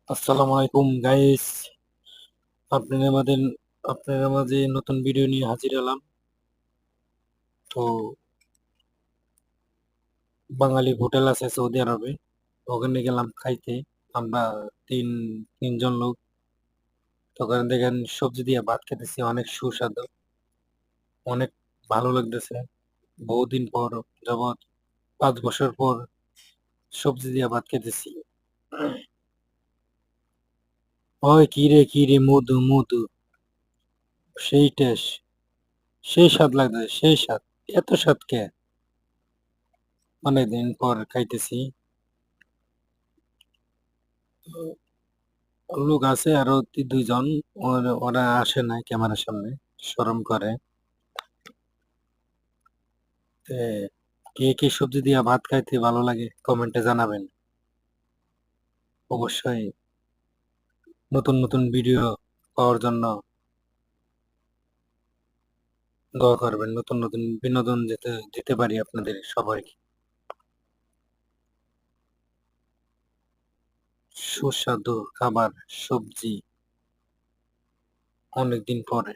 আসসালামু আলাইকুম গাইস। আপনাদের মাঝে আপনাদের মাঝে নতুন ভিডিও নিয়ে হাজির হলাম। তো বাঙালি হোটেল আছে সৌদি আরবে, ওখানে গেলাম খাইতে। আমরা তিন তিনজন লোক। তো ওখানে দেখেন সবজি দিয়ে ভাত খেতেছি, অনেক সুস্বাদু, অনেক ভালো লাগতেছে। বহুদিন পর, যাবৎ 5 বছর পর সবজি দিয়ে ভাত খেতেছি। ওই কি রে, মধু মধু, সেই টেস্ট, সেই স্বাদ লাগতেছে, সেই স্বাদ। এত স্বাদ কে? অনেকদিন পর খাইতেছি। লোক আছে আরো 2 জন, ওরা আসে না ক্যামেরার সামনে, শরম করে। তে কে কে সবজি দিয়া ভাত খাইতে ভালো লাগে কমেন্টে জানাবেন। অবশ্যই নতুন নতুন ভিডিও পাওয়ার জন্য দোয়া করবেন, নতুন নতুন বিনোদন যেতে দিতে পারি আপনাদের সবাইকে। সুস্বাদু খাবার, সবজি, অনেকদিন পরে।